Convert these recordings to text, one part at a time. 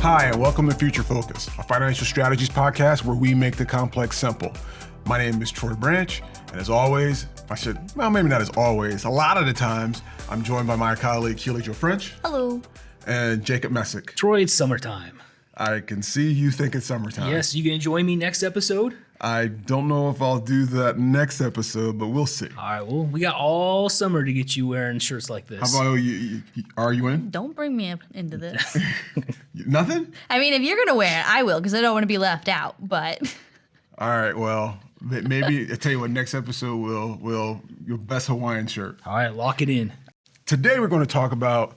Hi, and welcome to Future Focus, a financial strategies podcast where we make the complex simple. My name is Troy Branch, and as always, maybe not as always, a lot of the times, I'm joined by my colleague, Keely Jo French. Hello. And Jacob Messick. Troy, it's summertime. I can see you think it's summertime. Yes, you gonna join me next episode? I don't know if I'll do that next episode, but we'll see. All right, well, we got all summer to get you wearing shirts like this. How about you? Are you in? Don't bring me up into this. Nothing? I mean, if you're going to wear it, I will, because I don't want to be left out, but... All right, well, maybe, I tell you what, next episode will your best Hawaiian shirt. All right, lock it in. Today we're going to talk about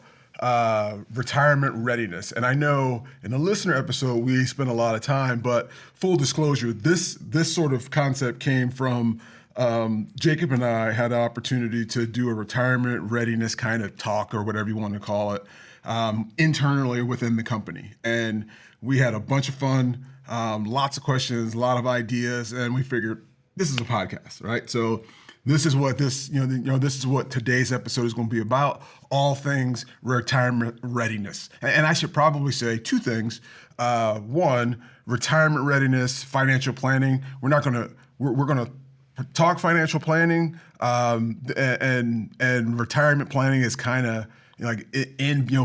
retirement readiness. And I know in the listener episode, we spent a lot of time, but full disclosure, this sort of concept came from Jacob and I had the opportunity to do a retirement readiness kind of talk or whatever you want to call it internally within the company. And we had a bunch of fun, lots of questions, a lot of ideas, and we figured this is a podcast, right? So this is what this is what today's episode is going to be about, all things retirement readiness. And I should probably say two things. One, retirement readiness, financial planning. We're going to talk financial planning, and retirement planning is kind of like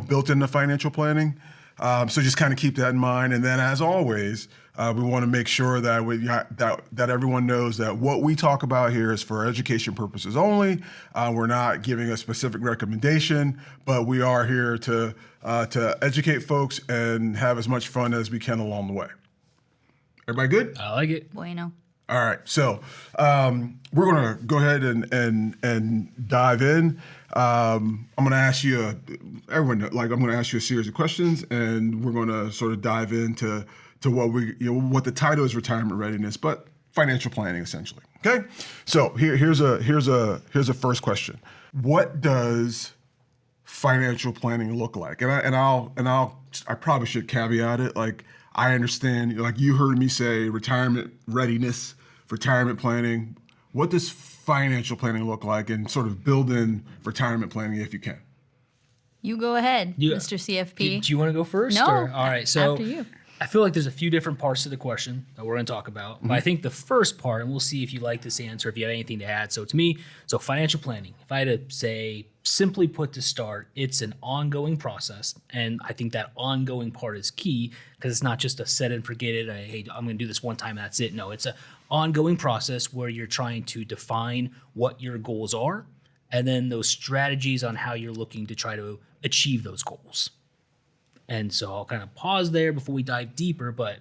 built into financial planning. So just kind of keep that in mind. And then as always, we want to make sure that that everyone knows that what we talk about here is for education purposes only. We're not giving a specific recommendation, but we are here to educate folks and have as much fun as we can along the way. Everybody good? I like it. Bueno. All right, so we're going to go ahead and dive in. I'm going to ask you, I'm going to ask you a series of questions, and we're going to sort of dive into what the title is, retirement readiness, but financial planning essentially. Okay, so here's a first question. What does financial planning look like? I probably should caveat it. Like, I understand, like you heard me say, retirement readiness, retirement planning. What does financial planning look like, and sort of build in retirement planning if you can? You go ahead, Mr. CFP. Do you want to go first? No. All right, so after you. I feel like there's a few different parts to the question that we're going to talk about. Mm-hmm. But I think the first part, and we'll see if you like this answer, if you have anything to add. So to me, financial planning, if I had to say, simply put to start, it's an ongoing process. And I think that ongoing part is key, because it's not just a set and forget it. Hey, I'm going to do this one time, that's it. No, it's an ongoing process where you're trying to define what your goals are, and then those strategies on how you're looking to try to achieve those goals. And so I'll kind of pause there before we dive deeper, but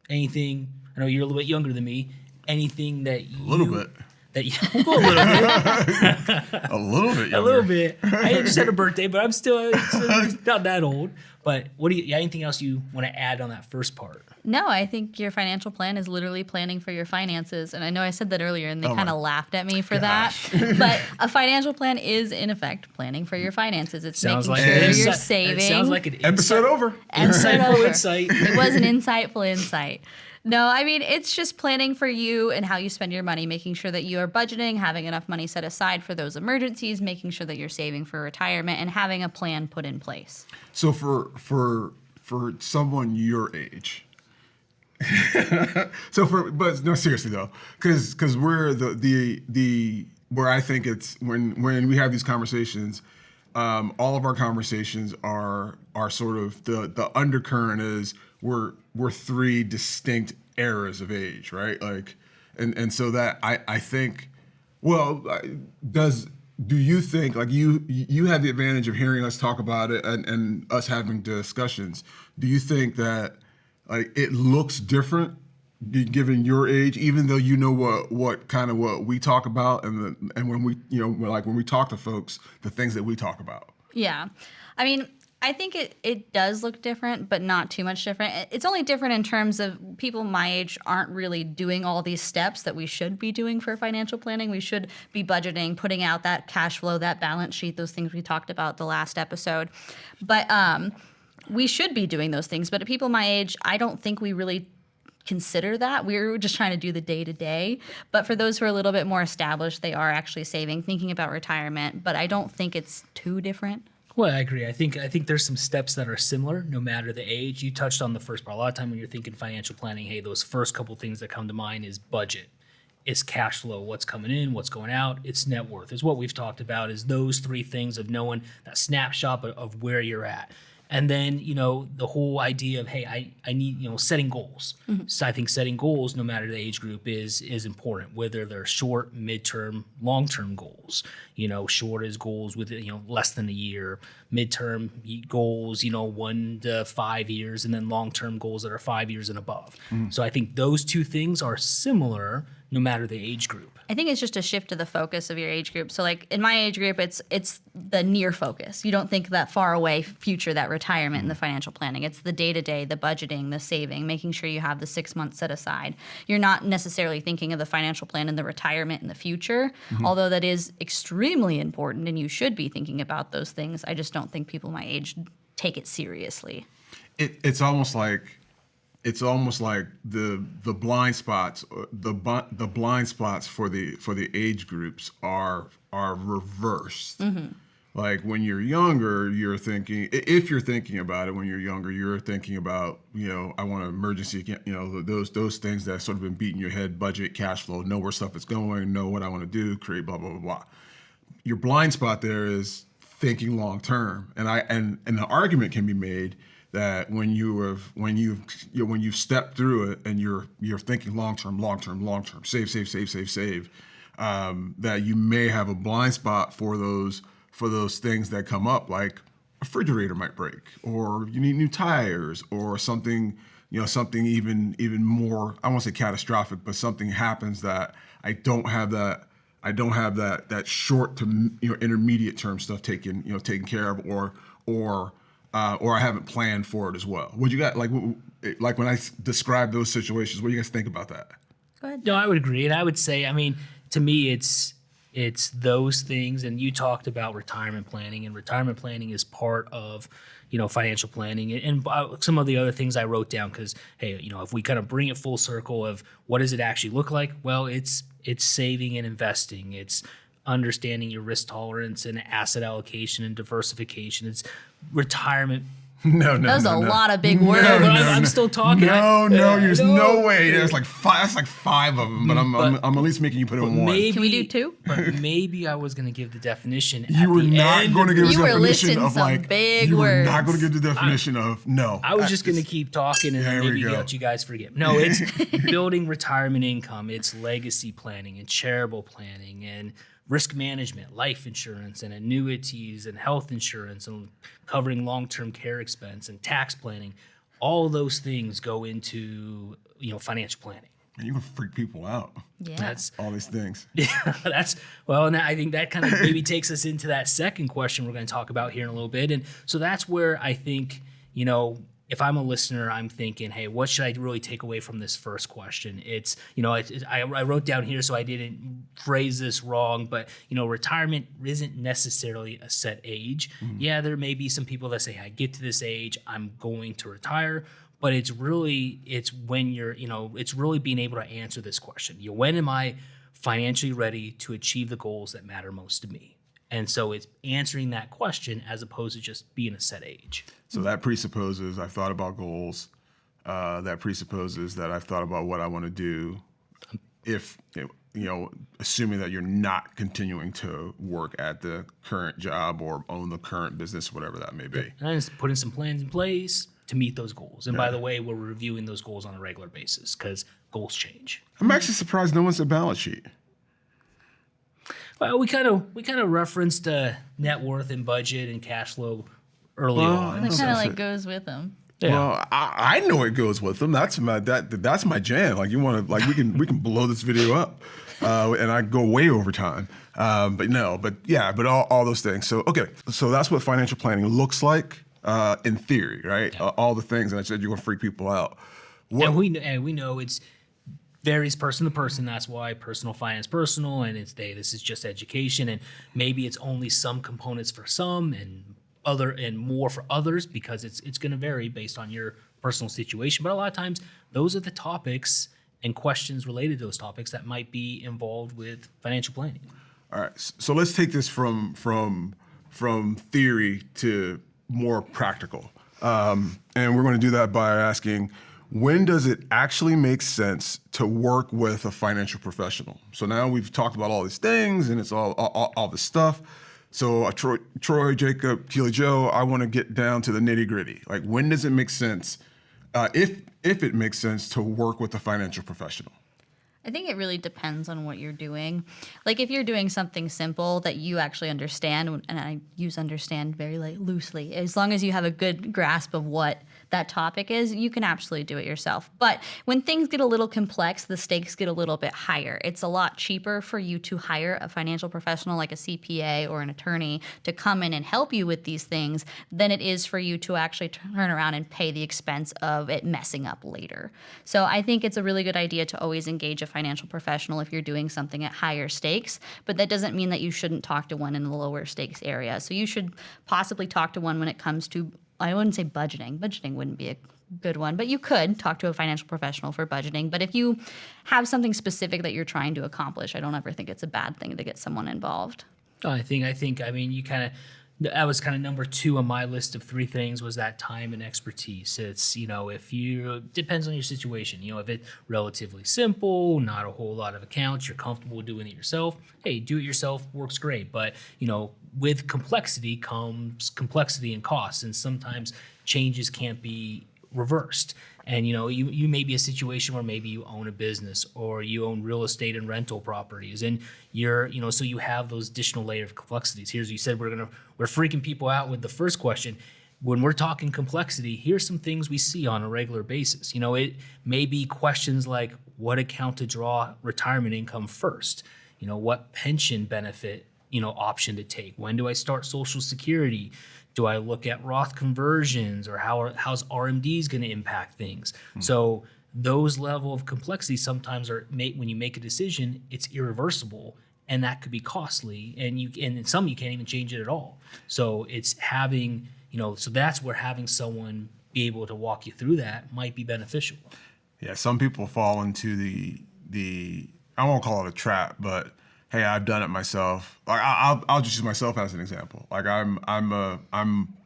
anything, I know you're a little bit younger than me, anything that you... A little bit. That you, a little bit. A little bit younger. A little bit. I just had a birthday, but I'm still not that old. But anything else you want to add on that first part? No, I think your financial plan is literally planning for your finances. And I know I said that earlier, and they kind of laughed at me for that. But a financial plan is, in effect, planning for your finances. It's making sure you're saving. It sounds like an episode over. Insightful insight. It was an insightful insight. No, I mean, it's just planning for you and how you spend your money, making sure that you are budgeting, having enough money set aside for those emergencies, making sure that you're saving for retirement, and having a plan put in place. So for someone your age, but no, seriously though, because we're the where I think it's when we have these conversations, all of our conversations are sort of the undercurrent is we're three distinct eras of age, right? Like, and so that I think, do you think, like you have the advantage of hearing us talk about it and us having discussions. Do you think that like it looks different given your age, even though you know what we talk about and when we when we talk to folks, the things that we talk about? Yeah, I mean, I think it does look different, but not too much different. It's only different in terms of people my age aren't really doing all these steps that we should be doing for financial planning. We should be budgeting, putting out that cash flow, that balance sheet, those things we talked about the last episode. But we should be doing those things. But at people my age, I don't think we really consider that. We're just trying to do the day-to-day. But for those who are a little bit more established, they are actually saving, thinking about retirement. But I don't think it's too different. Well, I agree. I think there's some steps that are similar no matter the age. You touched on the first part. A lot of time when you're thinking financial planning, hey, those first couple things that come to mind is budget, it's cash flow, what's coming in, what's going out, it's net worth. Is what we've talked about is those three things of knowing that snapshot of where you're at. And then, the whole idea of, hey, I need, setting goals. So I think setting goals, no matter the age group, is important, whether they're short, midterm, long-term goals. Short is goals with, less than a year, midterm goals, 1 to 5 years, and then long-term goals that are 5 years and above. So I think those two things are similar no matter the age group. I think it's just a shift to the focus of your age group. So like in my age group, it's the near focus. You don't think that far away future, that retirement in the financial planning. It's the day-to-day, the budgeting, the saving, making sure you have the 6 months set aside. You're not necessarily thinking of the financial plan and the retirement in the future, although that is extremely important and you should be thinking about those things. I just don't think people my age take it seriously. It's almost like the blind spots, the blind spots for the age groups are reversed. Like when you're younger, you're thinking, if you're thinking about it when you're younger, you're thinking about, I want an emergency, those things that sort of been beating your head: budget, cash flow, know where stuff is going, know what I want to do, create blah blah blah blah. Your blind spot there is thinking long term, and the argument can be made that when you've stepped through it and you're thinking long term, save, that you may have a blind spot for those things that come up, like a refrigerator might break, or you need new tires, or something even more, I won't say catastrophic, but something happens that I don't have that short to intermediate term stuff taken care of, or I haven't planned for it as well. Would you guys like when I describe those situations? What do you guys think about that? Go ahead. No, I would agree, and I would say, to me, it's those things. And you talked about retirement planning, and retirement planning is part of financial planning, and some of the other things I wrote down, because hey, if we kind of bring it full circle of what does it actually look like? Well, it's saving and investing. It's understanding your risk tolerance and asset allocation and diversification. It's retirement. No. Those are a lot of big words. I'm still talking. There's no way. There's like five. That's like 5 of them. But I'm at least making you put in one. Can we do 2? But maybe I was going to give the definition. You were not going to give the definition of some big you words. were not going to give the definition of no. I was just going to keep talking and then maybe let you guys forget. No, it's building retirement income. It's legacy planning and charitable planning and risk management, life insurance and annuities and health insurance, and covering long-term care expense and tax planning. All those things go into financial planning. And you can freak people out. Yeah. That's all these things. Yeah, and I think that kind of maybe takes us into that second question we're going to talk about here in a little bit. And so that's where I think, if I'm a listener, I'm thinking, hey, what should I really take away from this first question? It's, I wrote down here so I didn't phrase this wrong, but, retirement isn't necessarily a set age. Yeah, there may be some people that say, I get to this age, I'm going to retire. But it's really being able to answer this question. When am I financially ready to achieve the goals that matter most to me? And so it's answering that question as opposed to just being a set age. So that presupposes I've thought about goals. That presupposes that I've thought about what I want to do. If, assuming that you're not continuing to work at the current job or own the current business, whatever that may be. And just putting some plans in place to meet those goals. And by the way, we're reviewing those goals on a regular basis because goals change. I'm actually surprised no one said balance sheet. Well, we kind of referenced net worth and budget and cash flow early on. It kind of goes with them. Yeah. Well, I know it goes with them. That's my jam. Like you want to we can blow this video up, and I go way over time. But all those things. So so that's what financial planning looks like in theory, right? Yeah. All the things, and I said you're gonna freak people out. And we know it's varies person to person. That's why personal finance personal, and this is just education, and maybe it's only some components for some and more for others, because it's going to vary based on your personal situation. But a lot of times those are the topics and questions related to those topics that might be involved with financial planning. All right, so let's take this from from theory to more practical. And we're going to do that by asking, when does it actually make sense to work with a financial professional? So now we've talked about all these things and it's all this stuff. So Troy, Jacob, Keely Joe, I want to get down to the nitty gritty. Like, when does it make sense, if it makes sense, to work with a financial professional? I think it really depends on what you're doing. Like if you're doing something simple that you actually understand, and I use understand very loosely, as long as you have a good grasp of what that topic is, you can absolutely do it yourself. But when things get a little complex, the stakes get a little bit higher. It's a lot cheaper for you to hire a financial professional like a CPA or an attorney to come in and help you with these things than it is for you to actually turn around and pay the expense of it messing up later. So I think it's a really good idea to always engage a financial professional if you're doing something at higher stakes, but that doesn't mean that you shouldn't talk to one in the lower stakes area. So you should possibly talk to one when it comes to, I wouldn't say budgeting. Budgeting wouldn't be a good one, but you could talk to a financial professional for budgeting. But if you have something specific that you're trying to accomplish, I don't ever think it's a bad thing to get someone involved. I mean, you kind of, that was kind of number 2 on my list of 3 things, was that time and expertise. It's, depends on your situation. If it's relatively simple, not a whole lot of accounts, you're comfortable doing it yourself, hey, do it yourself, works great. But, with complexity comes complexity and costs, and sometimes changes can't be reversed. And you may be a situation where maybe you own a business or you own real estate and rental properties, and you're so you have those additional layer of complexities. Here's, you said we're freaking people out with the first question. When we're talking complexity, here's some things we see on a regular basis. It may be questions like, what account to draw retirement income first? What pension benefit option to take? When do I start Social Security? Do I look at Roth conversions, or how's RMDs going to impact things? So those level of complexity sometimes when you make a decision, it's irreversible, and that could be costly. And in some you can't even change it at all. So it's having, so that's where having someone be able to walk you through that might be beneficial. Yeah, some people fall into the I won't call it a trap, but hey, I've done it myself. Like I'll just use myself as an example. Like I'm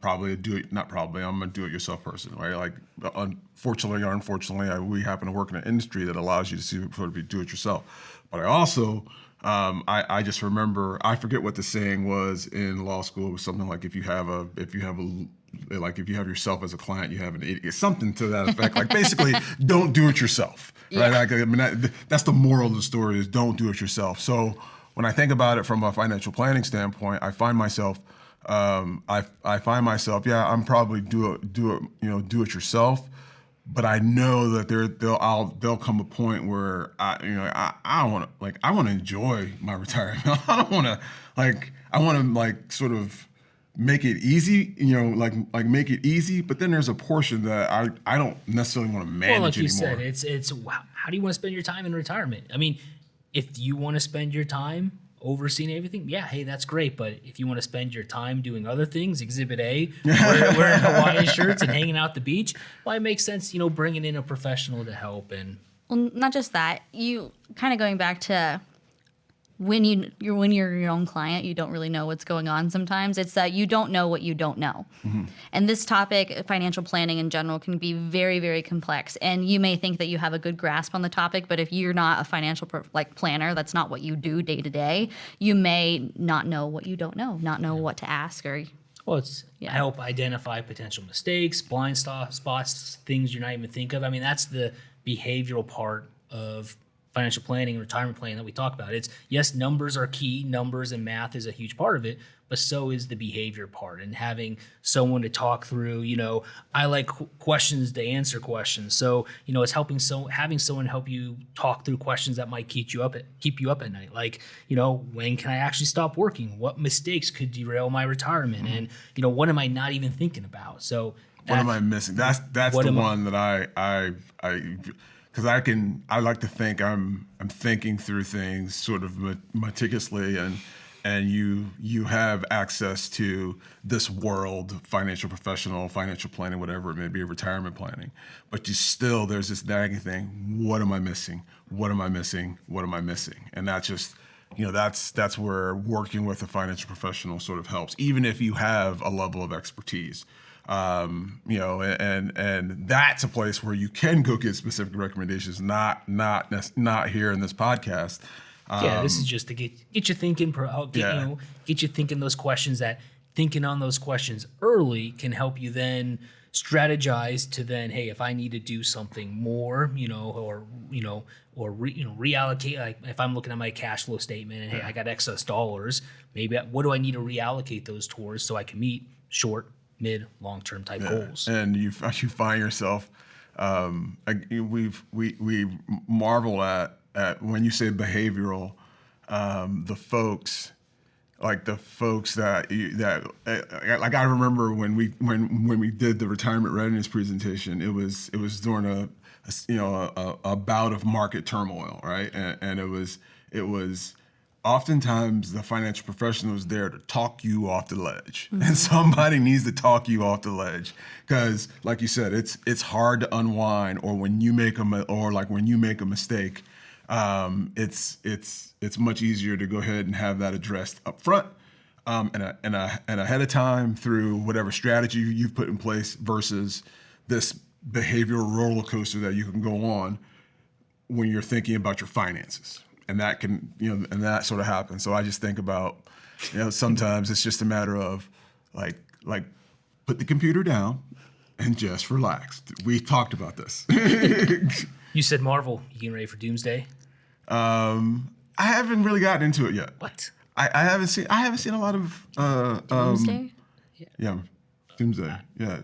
probably I'm a do-it-yourself person, right? Like unfortunately or unfortunately, we happen to work in an industry that allows you to sort of do it yourself. But I also I just remember, I forget what the saying was in law school. It was something like if you have yourself as a client, you have an idiot. Something to that effect. Like basically, don't do it yourself, right? Yeah. Like, I mean, that's the moral of the story: is don't do it yourself. So when I think about it from a financial planning standpoint, I find myself, yeah, I'm probably do it yourself. But I know that there'll come a point where I want to enjoy my retirement. I want to sort of make it easy, like make it easy. But then there's a portion that I don't necessarily want to manage anymore. Well, like you said, it's how do you want to spend your time in retirement? I mean, if you want to spend your time overseeing everything, yeah, hey, that's great. But if you want to spend your time doing other things, Exhibit A, wearing Hawaiian shirts and hanging out at the beach, well, it makes sense, bringing in a professional to help. And Well, not just that. You kind of going back to when you're your own client, you don't really know what's going on sometimes. It's that you don't know what you don't know. Mm-hmm. And this topic, financial planning in general, can be very, very complex. And you may think that you have a good grasp on the topic, but if you're not a financial planner, that's not what you do day to day, you may not know what you don't know, not know what to ask or... Well, help identify potential mistakes, blind spots, things you're not even think of. I mean, that's the behavioral part of financial planning and retirement planning that we talk about. It's, yes, numbers are key. Numbers and math is a huge part of it, but so is the behavior part, and having someone to talk through. I like questions to answer questions. So, it's having someone help you talk through questions that might keep you up at night. Like, when can I actually stop working? What mistakes could derail my retirement? Mm-hmm. And, what am I not even thinking about? So what am I missing? That's the one that I because I like to think I'm thinking through things sort of meticulously, and you have access to this world, financial professional, financial planning, whatever it may be, retirement planning, but there's this nagging thing: what am I missing? What am I missing? What am I missing? And that's just that's where working with a financial professional sort of helps, even if you have a level of expertise. And that's a place where you can go get specific recommendations, not here in this podcast. This is just to get you thinking. Get you thinking those questions. That thinking on those questions early can help you then strategize to then, hey, if I need to do something more, reallocate. Like if I'm looking at my cash flow statement and hey, I got excess dollars, maybe what do I need to reallocate those towards so I can meet short, mid, long-term type goals? And you find yourself, we marvel at when you say behavioral, the folks that I remember when we did the retirement readiness presentation, it was during a bout of market turmoil, right? And it was oftentimes the financial professional is there to talk you off the ledge, and somebody needs to talk you off the ledge because, like you said, it's hard to unwind, or when you make a mistake, it's much easier to go ahead and have that addressed up front, and ahead of time through whatever strategy you've put in place versus this behavioral roller coaster that you can go on when you're thinking about your finances. And that can, and that sort of happens. So I just think about, sometimes it's just a matter of like put the computer down and just relax. We talked about this. You said Marvel. You getting ready for Doomsday? I haven't really gotten into it yet. What? I haven't seen a lot of Doomsday? Doomsday. Yeah.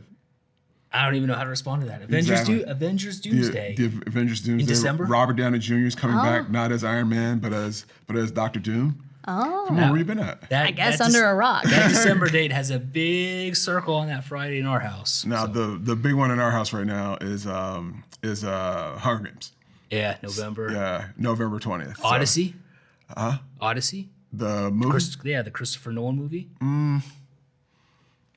I don't even know how to respond to that. Exactly. Avengers Doomsday. The Avengers Doomsday. In December? Robert Downey Jr. is coming back, not as Iron Man, but as Dr. Doom. Oh. Come on, where you been at? I guess under a rock. That December date has a big circle on that Friday in our house. Now the big one in our house right now is Hunger Games. Yeah, November. Yeah, November 20th. Odyssey? So, Odyssey? the movie? The Christopher Nolan movie?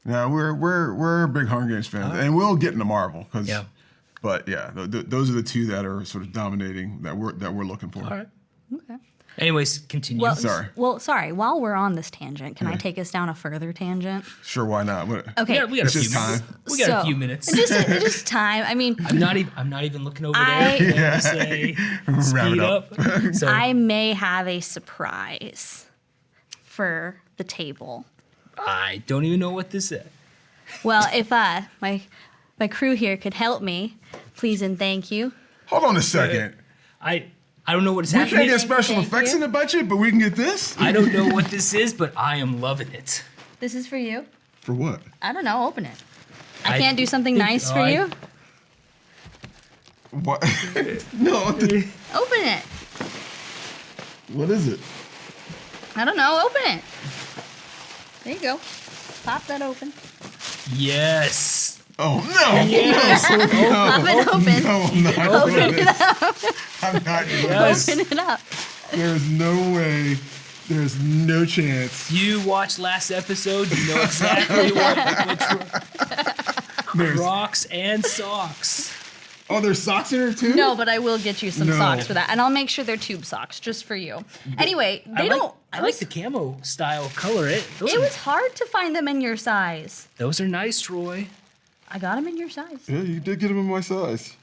Yeah, we're big Hunger Games fans, and we'll get into Marvel. Yeah. But yeah, those are the two that are sort of dominating that we're looking for. All right. Okay. Anyways, continue. Sorry. Sorry. While we're on this tangent, can I take us down a further tangent? Sure, why not? Okay. We got It's a few just time. minutes. We got a few minutes. Just time. I mean, I'm not even looking over I- there. Yeah. Say, Wrap speed it up. So I may have a surprise for the table. I don't even know what this is. Well, if my crew here could help me, please and thank you. Hold on a second. I don't know what is We happening. can't get special Thank effects you. in the budget, but we can get this? I don't know what this is, but I am loving it. This is for you. For what? I don't know. Open it. I I can't do something think- nice for I- you. What? No. Open it. What is it? I don't know. Open it. There you go. Pop that open. Yes. Oh, no. Yes. Pop it open. No, I'm not doing this. I'm not doing this. Open it up. There's no way. There's no chance. You watched last episode. You know exactly which were Crocs and socks. Oh, there's socks in here too? No, but I will get you some No. socks for that, and I'll make sure they're tube socks just for you. Anyway, they don't. I like the camo style color. It was hard to find them in your size. Those are nice, Troy. I got them in your size. Yeah, you did get them in my size.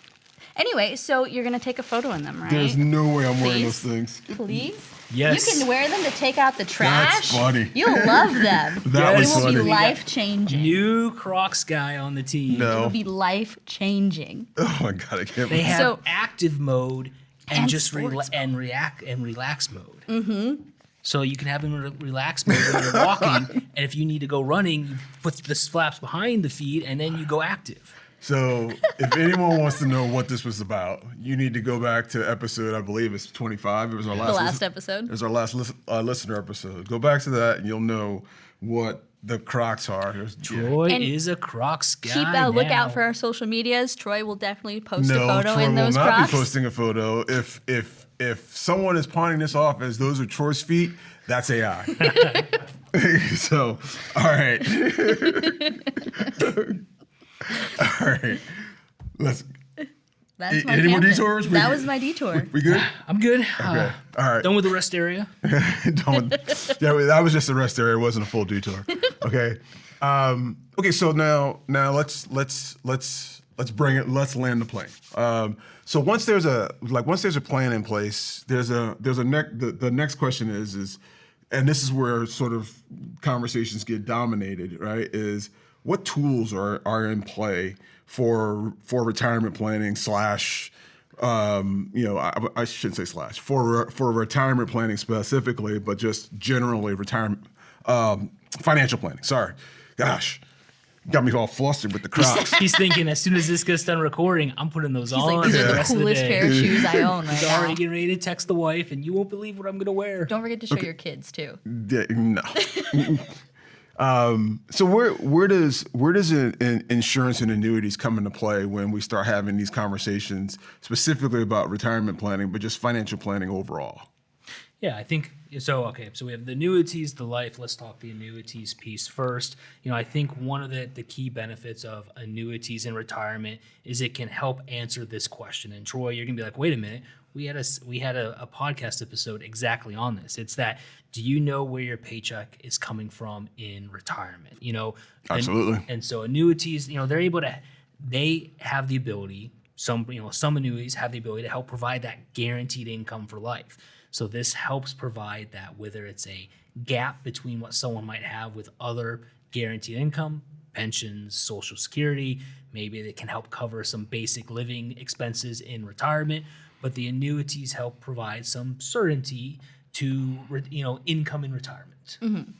Anyway, so you're gonna take a photo in them, right? There's no way I'm wearing Please? those things. Please. Yes. You can wear them to take out the trash. That's funny. You'll love them. That It was will be funny. life changing. New Crocs guy on the team. It No. will be life changing. Oh my god, I can't They believe have So- active mode and, And just sports relax mode. Mm-hmm. So you can have them in relax mode when you're walking, and if you need to go running, you put the flaps behind the feet, and then you go active. So, if anyone wants to know what this was about, you need to go back to episode, I believe it's 25. It was our last episode. It was our last listener episode. Go back to that, and you'll know what the Crocs are. Troy And is a Crocs guy. Keep a lookout now. for our social medias. Troy will definitely post a No, photo Troy in will those not Crocs. be posting a photo. If someone is pawning this off as those are Troy's feet, that's AI. So, all right. All right. That's my Any more camping. detours? That was my detour. We good? I'm good. Okay. All right. Done with the rest area. That was just a rest area. It wasn't a full detour. Okay. Okay. So now let's bring it. Let's land the plane. So once there's a plan in place, the next question is, and this is where sort of conversations get dominated, right? Is what tools are in play for retirement planning slash, I shouldn't say slash, for retirement planning specifically, but just generally retirement, financial planning. Sorry. Gosh, got me all flustered with the Crocs. He's thinking as soon as this gets done recording, I'm putting those He's on like, these for are the the rest of the coolest day. pair of shoes I own right He's now. already getting ready to text the wife, and you won't believe what I'm going to wear. Don't forget to show your kids too. No. So where does insurance and annuities come into play when we start having these conversations specifically about retirement planning, but just financial planning overall? Yeah, I think so. Okay, so we have the annuities, the life. Let's talk the annuities piece first. I think one of the key benefits of annuities in retirement is it can help answer this question. And Troy, you're gonna be like, wait a minute, we had a podcast episode exactly on this. It's that, do you know where your paycheck is coming from in retirement? Absolutely. And so annuities, they have the ability. Some annuities have the ability to help provide that guaranteed income for life. So this helps provide that, whether it's a gap between what someone might have with other guaranteed income, pensions, Social Security, maybe they can help cover some basic living expenses in retirement, but the annuities help provide some certainty to, income in retirement. Mm-hmm.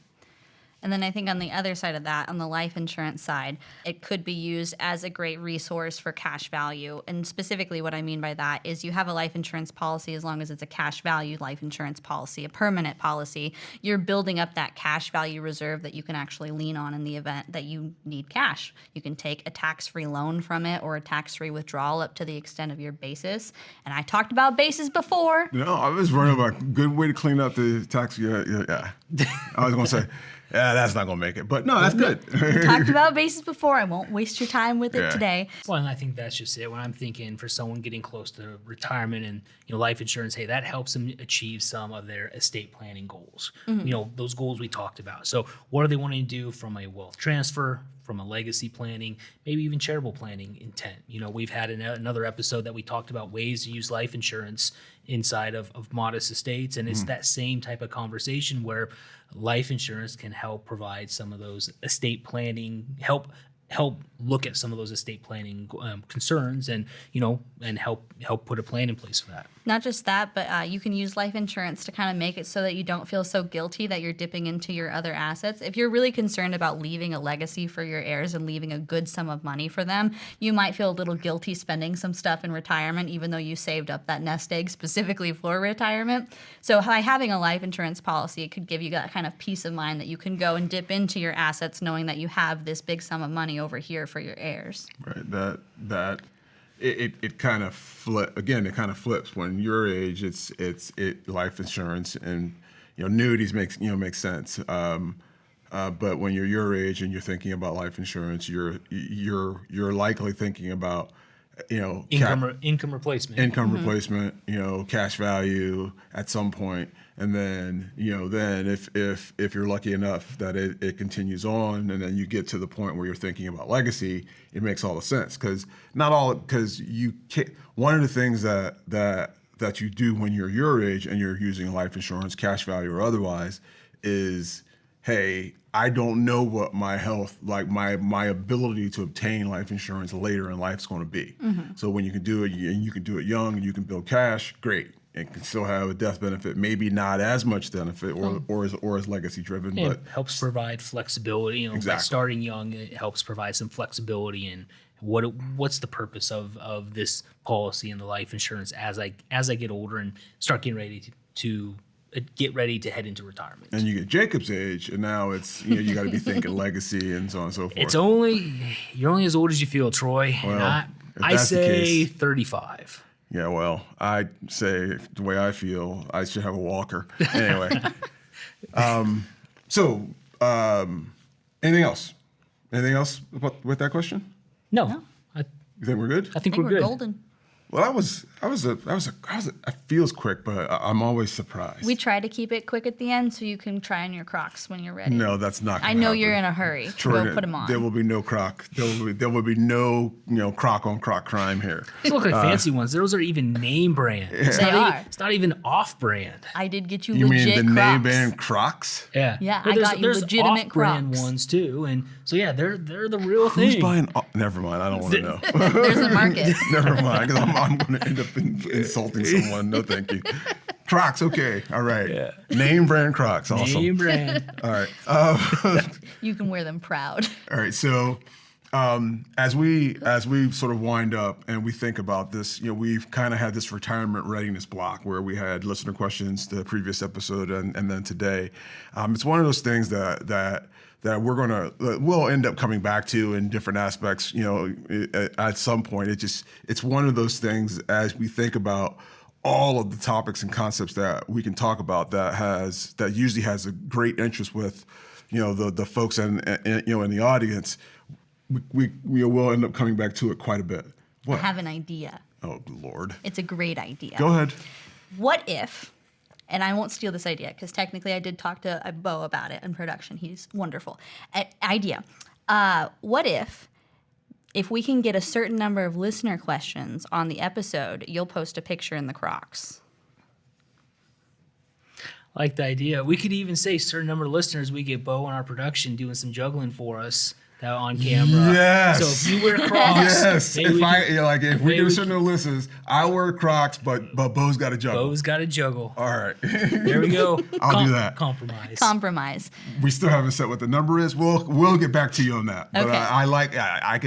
And then I think on the other side of that, on the life insurance side, it could be used as a great resource for cash value. And specifically what I mean by that is you have a life insurance policy, as long as it's a cash value life insurance policy, a permanent policy, you're building up that cash value reserve that you can actually lean on in the event that you need cash. You can take a tax-free loan from it or a tax-free withdrawal up to the extent of your basis. And I talked about basis before. I was worrying about a good way to clean up the tax. Yeah. I was going to say, yeah, that's not going to make it. But no, that's good. We talked about basis before. I won't waste your time with it today. Well, and I think that's just it. When I'm thinking for someone getting close to retirement and life insurance, hey, that helps them achieve some of their estate planning goals. Mm-hmm. Those goals we talked about. So what are they wanting to do from a wealth transfer, from a legacy planning, maybe even charitable planning intent? We've had another episode that we talked about ways to use life insurance inside of modest estates, and it's that same type of conversation where life insurance can help provide some of those estate planning, help look at some of those estate planning concerns, and help put a plan in place for that. Not just that, but you can use life insurance to kind of make it so that you don't feel so guilty that you're dipping into your other assets. If you're really concerned about leaving a legacy for your heirs and leaving a good sum of money for them, you might feel a little guilty spending some stuff in retirement, even though you saved up that nest egg specifically for retirement. So by having a life insurance policy, it could give you that kind of peace of mind that you can go and dip into your assets knowing that you have this big sum of money over here for your heirs. Right. It kind of flips when your age. It's life insurance and annuities makes sense. But when you're your age and you're thinking about life insurance, you're likely thinking about income replacement, replacement, cash value at some point. And then, if you're lucky enough that it continues on, and then you get to the point where you're thinking about legacy, it makes all the sense. Because one of the things that you do when you're your age and you're using life insurance, cash value or otherwise, is, hey, I don't know what my health, like my ability to obtain life insurance later in life is going to be. Mm-hmm. So when you can do it, and you can do it young, and you can build cash, great. It can still have a death benefit, maybe not as much benefit, or as legacy driven, but it helps provide flexibility. Exactly. By starting young, it helps provide some flexibility in what's the purpose of this policy and the life insurance as I get older and start getting ready to get ready to head into retirement. And you get Jacob's age, and now it's you got to be thinking legacy and so on and so forth. You're only as old as you feel, Troy. Well, and I say 35. Yeah, well, I say the way I feel, I should have a walker. Anyway, anything else? Anything else with that question? No. You think we're good? I think we're good. Golden. Well, it feels quick, but I'm always surprised. We try to keep it quick at the end so you can try on your Crocs when you're ready. No, that's not gonna I know happen. you're in a hurry. Jordan, Go put them on. There will be no croc. There will be no, croc on croc crime here. Those look like fancy ones. Those are even name brand. It's They not are. Even, it's not even off brand. I did get you You mean legit the Crocs. name brand Crocs? Yeah. Yeah, But I got you legitimate off-brand Crocs. ones too, and so yeah, they're the real thing. Who's buying? Never mind. I don't want to know. There's a market. Never mind, because I'm going to end up insulting someone. No, thank you. Crocs, okay, all right. Yeah. Name brand Crocs, awesome. Name brand. All right. You can wear them proud. All right. So, as we sort of wind up and we think about this, we've kind of had this retirement readiness block where we had listener questions the previous episode and then today. It's one of those things that we'll end up coming back to in different aspects. At some point, it's one of those things as we think about all of the topics and concepts that we can talk about that usually has a great interest with, the folks in the audience. We will end up coming back to it quite a bit. I What? have an idea. Oh Lord. It's a great idea. Go ahead. What if, and I won't steal this idea because technically I did talk to Bo about it in production. He's wonderful. Idea. What if we can get a certain number of listener questions on the episode, you'll post a picture in the Crocs. I like the idea. We could even say certain number of listeners. We get Bo on our production doing some juggling for us on camera. Yes. So if you wear Crocs, Yes. maybe If we maybe do we certain listeners, I wear Crocs, but Bo's got to juggle. Bo's got to juggle. All right. There we go. I'll do that. Compromise. Compromise. We still haven't set what the number is. We'll get back to you on that. But Okay. I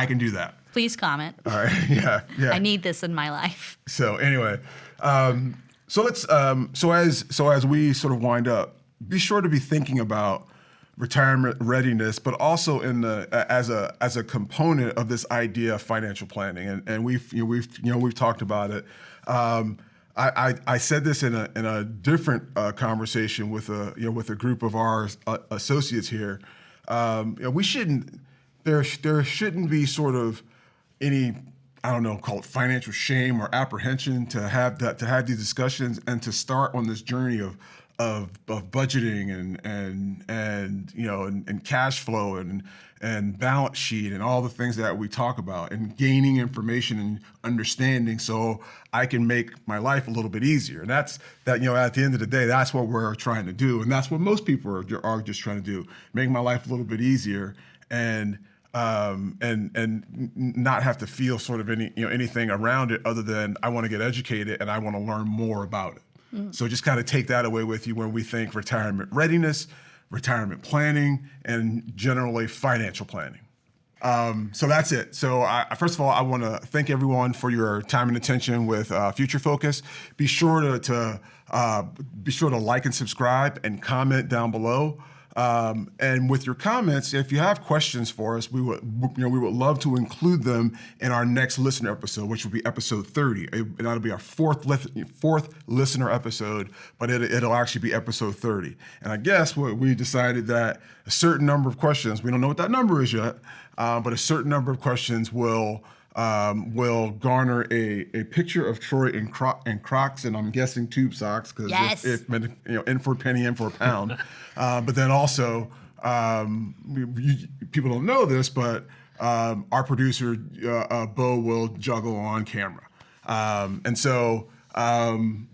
can do that. Please comment. All right. Yeah. I need this in my life. So anyway, so let's so as we sort of wind up, be sure to be thinking about retirement readiness, but also in the as a component of this idea of financial planning, and we've talked about it. I said this in a different conversation with a group of our associates here. We shouldn't there shouldn't be sort of any, I don't know, call it financial shame or apprehension to have these discussions and to start on this journey of budgeting and cash flow and balance sheet and all the things that we talk about, and gaining information and understanding so I can make my life a little bit easier. And that's at the end of the day, that's what we're trying to do, and that's what most people are just trying to do, make my life a little bit easier and not have to feel sort of anything around it other than I want to get educated and I want to learn more about it. So just kind of take that away with you when we think retirement readiness, retirement planning, and generally financial planning. So that's it. So first of all, I want to thank everyone for your time and attention with Future Focus. Be sure to like and subscribe and comment down below. And with your comments, if you have questions for us, we would love to include them in our next listener episode, which will be episode 30. That'll be our fourth listener episode, but it'll actually be episode 30. And I guess we decided that a certain number of questions, we don't know what that number is yet, but a certain number of questions will garner a picture of Troy in Crocs, and I'm guessing tube socks, because Yes. if in for a penny, in for a pound. But then also, people don't know this, but our producer Bo will juggle on camera, and so I'm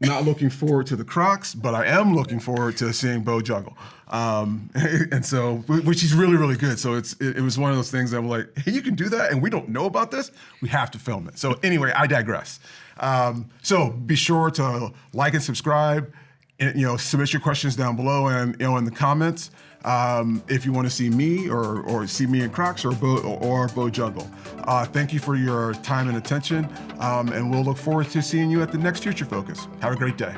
not looking forward to the Crocs, but I am looking forward to seeing Bo juggle. And so, which is really, really good. So it was one of those things that I'm like, hey, you can do that, and we don't know about this. We have to film it. So anyway, I digress. So be sure to like and subscribe. And, submit your questions down below and in the comments. If you want to see me or see me in Crocs or Bo juggle. Thank you for your time and attention, and we'll look forward to seeing you at the next Future Focus. Have a great day.